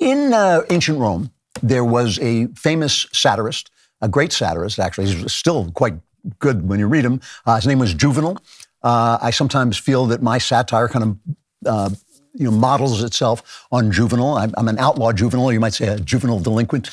In ancient Rome, there was a famous satirist, a great satirist, actually. He's still quite good when you read him. His name was Juvenal. I sometimes feel that my satire kind of models itself on Juvenal. I'm an outlaw juvenile, you might say a juvenile delinquent.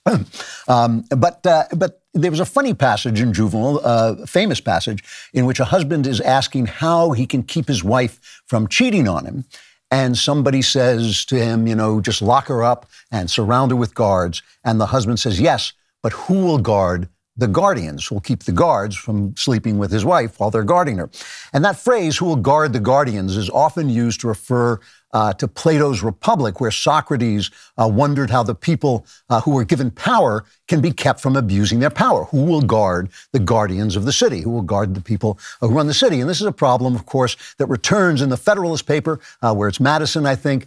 But there was a funny passage in Juvenal, a famous passage, in which a husband is asking how he can keep his wife from cheating on him. And somebody says to him, just lock her up and surround her with guards. And the husband says, yes, but who will guard the guardians? Who will keep the guards from sleeping with his wife while they're guarding her? And that phrase, who will guard the guardians, is often used to refer to Plato's Republic, where Socrates wondered how the people who were given power can be kept from abusing their power. Who will guard the guardians of the city? Who will guard the people who run the city? And this is a problem, of course, that returns in the Federalist paper, where it's Madison, I think,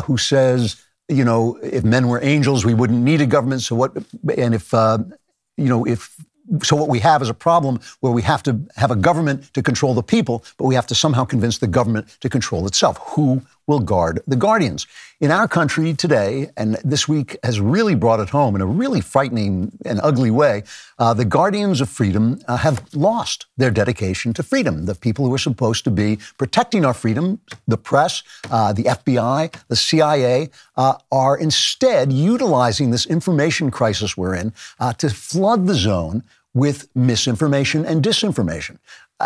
who says, if men were angels, we wouldn't need a government. So what? And so what we have is a problem where we have to have a government to control the people, but we have to somehow convince the government to control itself. Who will guard the guardians? In our country today, and this week has really brought it home in a really frightening and ugly way, the guardians of freedom have lost their dedication to freedom. The people who are supposed to be protecting our freedom, the press, the FBI, the CIA, are instead utilizing this information crisis we're in to flood the zone with misinformation and disinformation.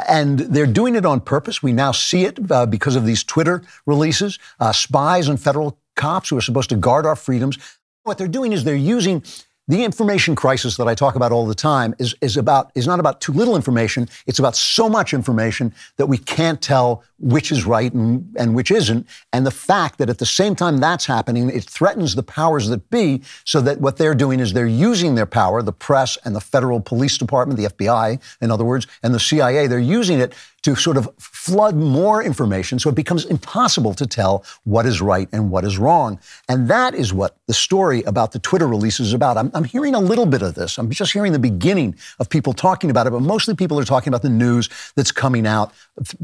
And they're doing it on purpose. We now see it because of these Twitter releases. Spies and federal cops who are supposed to guard our freedoms. What they're doing is they're using the information crisis that I talk about all the time is not about too little information. It's about so much information that we can't tell which is right and which isn't. And the fact that at the same time that's happening, it threatens the powers that be, so that what they're doing is they're using their power, the press and the federal police department, the FBI, in other words, and the CIA, they're using it to sort of flood more information so it becomes impossible to tell what is right and what is wrong. And that is what the story about the Twitter release is about. I'm hearing a little bit of this. I'm just hearing the beginning of people talking about it, but mostly people are talking about the news that's coming out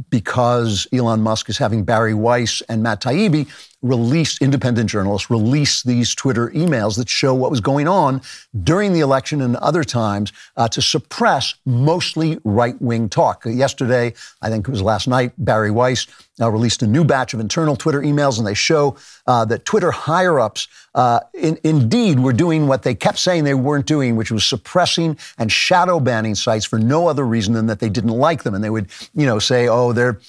because Elon Musk is having Barry Weiss and Matt Taibbi independent journalists release these Twitter emails that show what was going on during the election and other times to suppress mostly right-wing talk. Yesterday, I think it was last night, Barry Weiss released a new batch of internal Twitter emails, and they show that Twitter higher-ups indeed were doing what they kept saying they weren't doing, which was suppressing and shadow banning sites for no other reason than that they didn't like them. And they would, say, oh, they're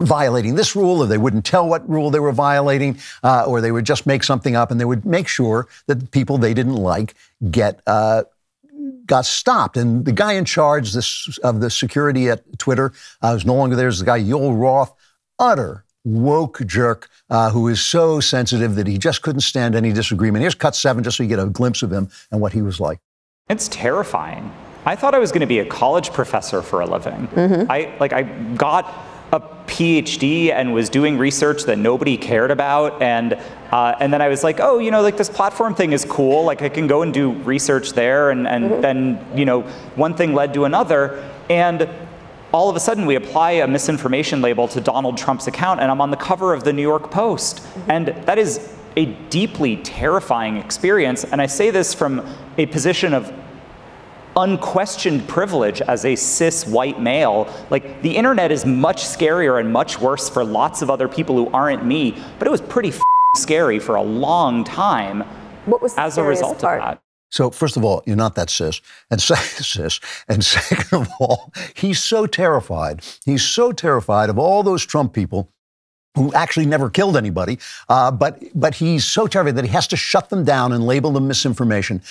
violating this rule, or they wouldn't tell what rule they were violating, or they would just make something up, and they would make sure that the people they didn't like got stopped. And the guy in charge of the security at Twitter is no longer there. Is the guy Yoel Roth, utter woke jerk who is so sensitive that he just couldn't stand any disagreement. Here's cut 7, just so you get a glimpse of him and what he was like. It's terrifying. I thought I was going to be a college professor for a living. Mm-hmm. I got a PhD and was doing research that nobody cared about, and then I was like, oh, this platform thing is cool. I can go and do research there, and mm-hmm. then one thing led to another, and all of a sudden we apply a misinformation label to Donald Trump's account, and I'm on the cover of the New York Post, mm-hmm. and that is a deeply terrifying experience. And I say this from a position of unquestioned privilege as a cis white male. The internet is much scarier and much worse for lots of other people who aren't me, but it was pretty scary for a long time. What was the as a result part? of that? So first of all, you're not that cis. And second of all, he's so terrified. He's so terrified of all those Trump people who actually never killed anybody. But he's so terrified that he has to shut them down and label them misinformation.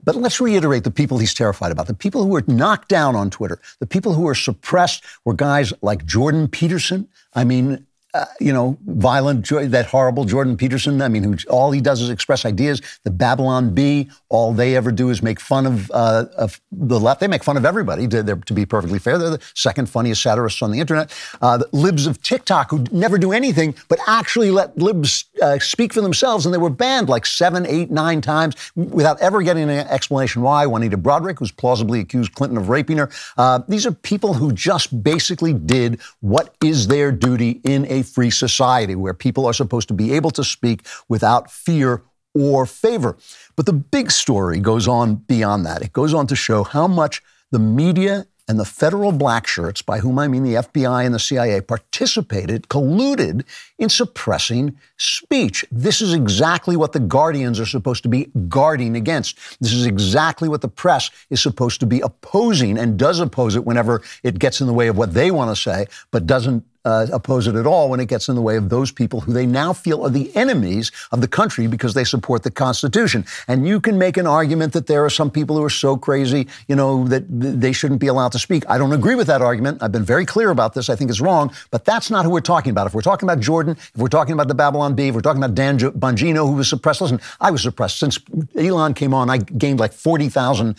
But let's reiterate the people he's terrified about. The people who were knocked down on Twitter, the people who were suppressed were guys like Jordan Peterson. Violent, that horrible Jordan Peterson. Who all he does is express ideas. The Babylon Bee, all they ever do is make fun of the left. They make fun of everybody, to be perfectly fair. They're the second funniest satirists on the internet. The libs of TikTok, who never do anything but actually let libs speak for themselves, and they were banned like 7, 8, 9 times without ever getting an explanation why. Juanita Broaddrick was plausibly accused Clinton of raping her. These are people who just basically did what is their duty in a free society where people are supposed to be able to speak without fear or favor. But the big story goes on beyond that. It goes on to show how much the media and the federal black shirts, by whom I mean the FBI and the CIA, participated, colluded in suppressing speech. This is exactly what the guardians are supposed to be guarding against. This is exactly what the press is supposed to be opposing, and does oppose it whenever it gets in the way of what they want to say, but doesn't oppose it at all when it gets in the way of those people who they now feel are the enemies of the country because they support the Constitution. And you can make an argument that there are some people who are so crazy, that they shouldn't be allowed to speak. I don't agree with that argument. I've been very clear about this. I think it's wrong, but that's not who we're talking about. If we're talking about Jordan, if we're talking about the Babylon Bee, if we're talking about Dan Bongino, who was suppressed, listen, I was suppressed. Since Elon came on, I gained like 40,000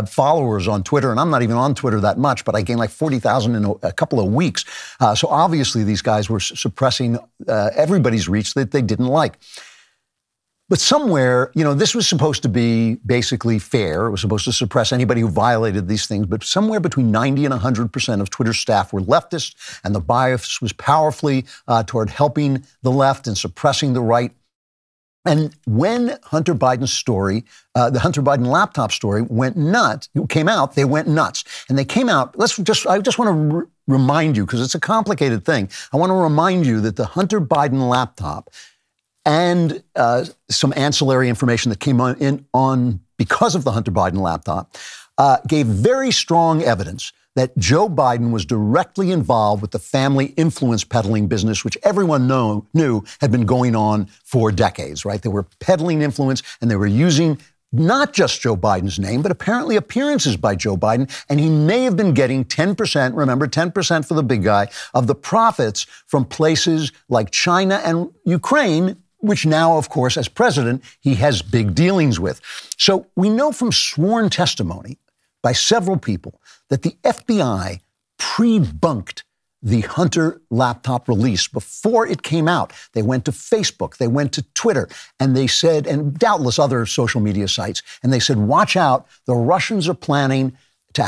followers on Twitter, and I'm not even on Twitter that much, but I gained like 40,000 in a couple of weeks. So obviously, these guys were suppressing everybody's reach that they didn't like. But somewhere, this was supposed to be basically fair. It was supposed to suppress anybody who violated these things. But somewhere between 90 and 100% of Twitter's staff were leftists, and the bias was powerfully toward helping the left and suppressing the right. And when Hunter Biden's story, the Hunter Biden laptop story came out, they went nuts. And they came out, I just want to remind you, because it's a complicated thing. I want to remind you that the Hunter Biden laptop and some ancillary information that came on because of the Hunter Biden laptop gave very strong evidence that Joe Biden was directly involved with the family influence peddling business, which everyone knew had been going on for decades, right? They were peddling influence, and they were using not just Joe Biden's name, but apparently appearances by Joe Biden. And he may have been getting 10%, remember, 10% for the big guy, of the profits from places like China and Ukraine, which now, of course, as president, he has big dealings with. So we know from sworn testimony by several people that the FBI pre-bunked the Hunter laptop release before it came out. They went to Facebook, they went to Twitter, and they said, and doubtless other social media sites, and they said, watch out, the Russians are planning to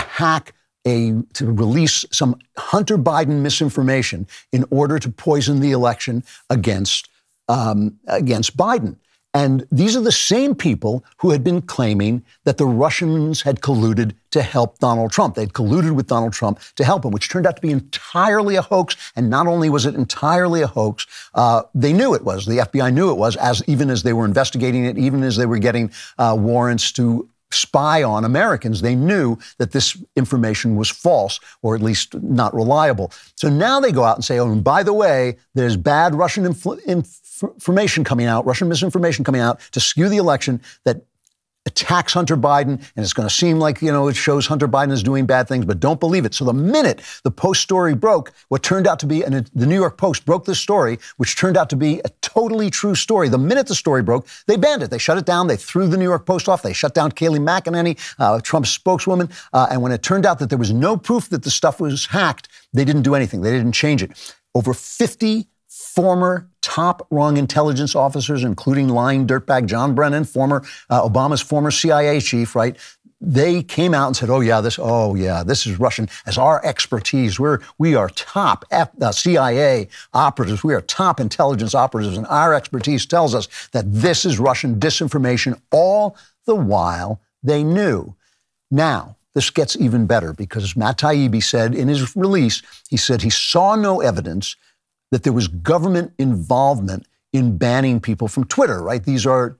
to release some Hunter Biden misinformation in order to poison the election against Biden. And these are the same people who had been claiming that the Russians had colluded to help Donald Trump. They'd colluded with Donald Trump to help him, which turned out to be entirely a hoax. And not only was it entirely a hoax, they knew it was. The FBI knew it was, even as they were investigating it, even as they were getting warrants to spy on Americans. They knew that this information was false, or at least not reliable. So now they go out and say, oh, and by the way, there's bad Russian information coming out, Russian misinformation coming out to skew the election that attacks Hunter Biden, and it's going to seem like, it shows Hunter Biden is doing bad things, but don't believe it. So the minute the Post story broke, what turned out to be, and the New York Post broke this story, which turned out to be a totally true story. The minute the story broke, they banned it. They shut it down. They threw the New York Post off. They shut down Kayleigh McEnany, Trump's spokeswoman. And when it turned out that there was no proof that the stuff was hacked, they didn't do anything. They didn't change it. Over 50 former top-rung intelligence officers, including lying dirtbag John Brennan, Obama's former CIA chief, right? They came out and said, this is Russian. As our expertise, we are top CIA operatives. We are top intelligence operatives, and our expertise tells us that this is Russian disinformation. All the while they knew. Now, this gets even better because Matt Taibbi said in his release, he said he saw no evidence that there was government involvement in banning people from Twitter, right? These are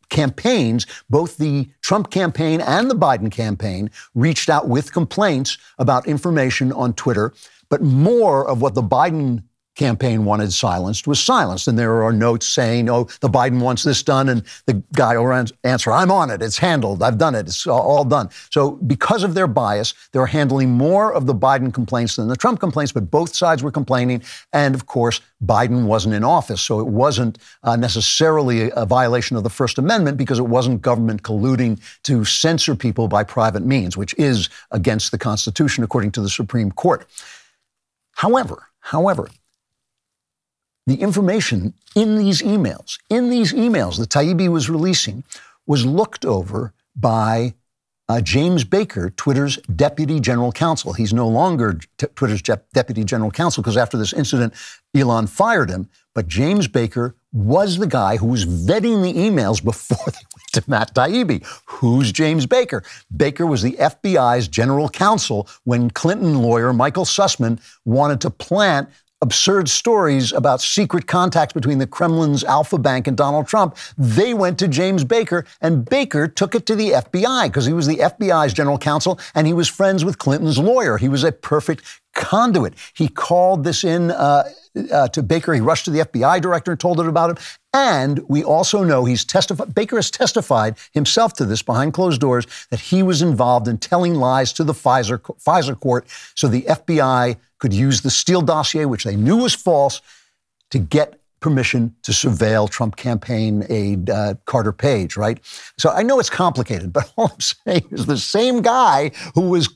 campaigns. Both the Trump campaign and the Biden campaign reached out with complaints about information on Twitter, but more of what the Biden campaign wanted silenced was silenced. And there are notes saying, oh, the Biden wants this done. And the guy will answer, I'm on it. It's handled. I've done it. It's all done. So because of their bias, they're handling more of the Biden complaints than the Trump complaints, but both sides were complaining. And of course, Biden wasn't in office. So it wasn't necessarily a violation of the First Amendment because it wasn't government colluding to censor people by private means, which is against the Constitution, according to the Supreme Court. However, the information in these emails that Taibbi was releasing was looked over by James Baker, Twitter's deputy general counsel. He's no longer Twitter's deputy general counsel because after this incident, Elon fired him. But James Baker was the guy who was vetting the emails before they went to Matt Taibbi. Who's James Baker? Baker was the FBI's general counsel when Clinton lawyer Michael Sussman wanted to plant absurd stories about secret contacts between the Kremlin's Alpha Bank and Donald Trump. They went to James Baker, and Baker took it to the FBI because he was the FBI's general counsel and he was friends with Clinton's lawyer. He was a perfect conduit. He called this in to Baker. He rushed to the FBI director and told him about it. And we also know Baker has testified himself to this behind closed doors, that he was involved in telling lies to the Pfizer court so the FBI could use the Steele dossier, which they knew was false, to get permission to surveil Trump campaign aide Carter Page, right? So I know it's complicated, but all I'm saying is the same guy who was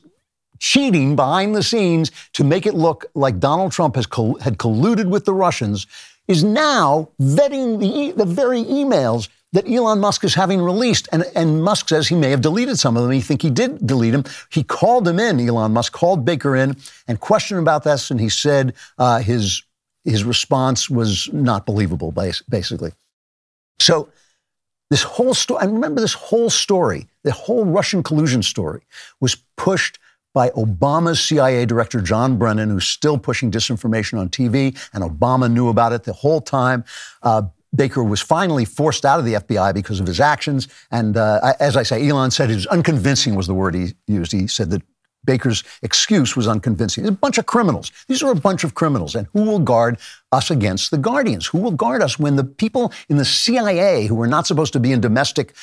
cheating behind the scenes to make it look like Donald Trump had colluded with the Russians is now vetting the very emails that Elon Musk is having released. And Musk says he may have deleted some of them. He think he did delete them. He called him in, Elon Musk called Baker in and questioned him about this, and he said his response was not believable, basically. So this whole story, I remember this whole story, the whole Russian collusion story was pushed by Obama's CIA director, John Brennan, who's still pushing disinformation on TV, and Obama knew about it the whole time. Baker was finally forced out of the FBI because of his actions. And as I say, Elon said it was unconvincing was the word he used. He said that Baker's excuse was unconvincing. There's a bunch of criminals. These are a bunch of criminals. And who will guard us against the Guardians? Who will guard us when the people in the CIA, who are not supposed to be in domestic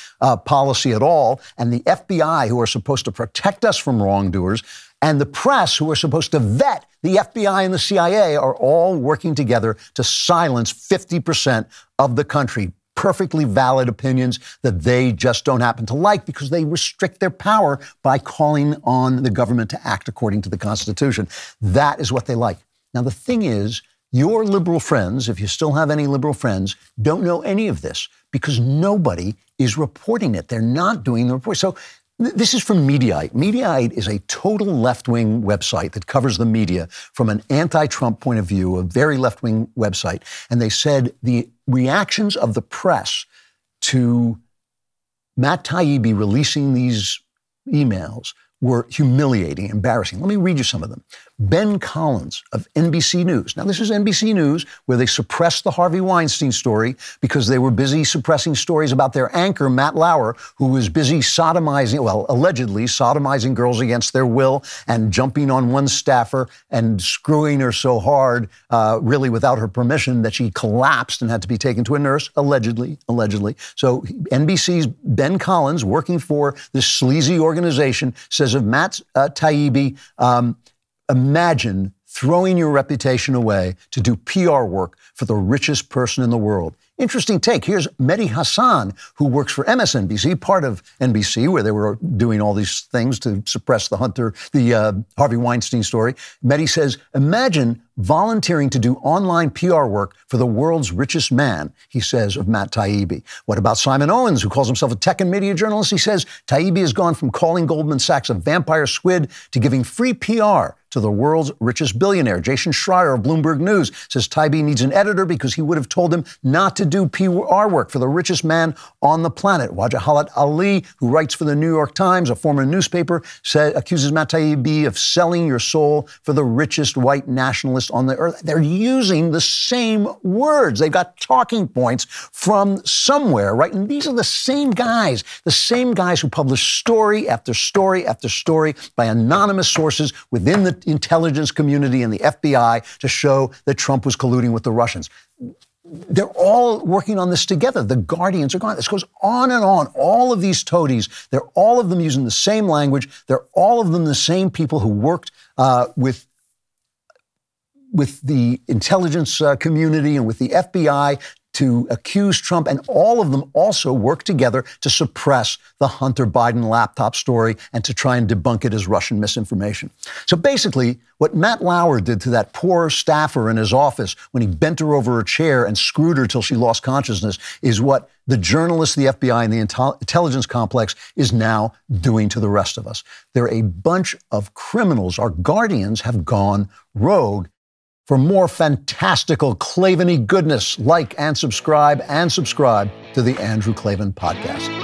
policy at all, and the FBI, who are supposed to protect us from wrongdoers, and the press, who are supposed to vet the FBI and the CIA, are all working together to silence 50% of the country? Perfectly valid opinions that they just don't happen to like because they restrict their power by calling on the government to act according to the Constitution. That is what they like. Now, the thing is, your liberal friends, if you still have any liberal friends, don't know any of this because nobody is reporting it. They're not doing the report. So this is from Mediaite. Mediaite is a total left-wing website that covers the media from an anti-Trump point of view, a very left-wing website. And they said the reactions of the press to Matt Taibbi releasing these emails were humiliating, embarrassing. Let me read you some of them. Ben Collins of NBC News. Now, this is NBC News, where they suppressed the Harvey Weinstein story because they were busy suppressing stories about their anchor, Matt Lauer, who was busy allegedly sodomizing girls against their will and jumping on one staffer and screwing her so hard, really without her permission, that she collapsed and had to be taken to a nurse, allegedly. So NBC's Ben Collins, working for this sleazy organization, says of Matt Taibbi, imagine throwing your reputation away to do PR work for the richest person in the world. Interesting take. Here's Mehdi Hassan, who works for MSNBC, part of NBC, where they were doing all these things to suppress the Harvey Weinstein story. Mehdi says, imagine volunteering to do online PR work for the world's richest man, he says of Matt Taibbi. What about Simon Owens, who calls himself a tech and media journalist? He says Taibbi has gone from calling Goldman Sachs a vampire squid to giving free PR to the world's richest billionaire. Jason Schreier of Bloomberg News says Taibbi needs an editor because he would have told him not to do PR work for the richest man on the planet. Wajahat Ali, who writes for the New York Times, a former newspaper, accuses Matt Taibbi of selling your soul for the richest white nationalist on the earth. They're using the same words. They've got talking points from somewhere, right? And these are the same guys who publish story after story after story by anonymous sources within the intelligence community and the FBI to show that Trump was colluding with the Russians. They're all working on this together. The Guardians are gone. This goes on and on. All of these toadies, they're all of them using the same language. They're all of them the same people who worked with the intelligence community and with the FBI to accuse Trump, and all of them also work together to suppress the Hunter Biden laptop story and to try and debunk it as Russian misinformation. So basically, what Matt Lauer did to that poor staffer in his office when he bent her over a chair and screwed her till she lost consciousness is what the journalists, the FBI, and the intelligence complex is now doing to the rest of us. They're a bunch of criminals. Our guardians have gone rogue. For more fantastical Klavan-y goodness, like and subscribe to the Andrew Klavan Podcast.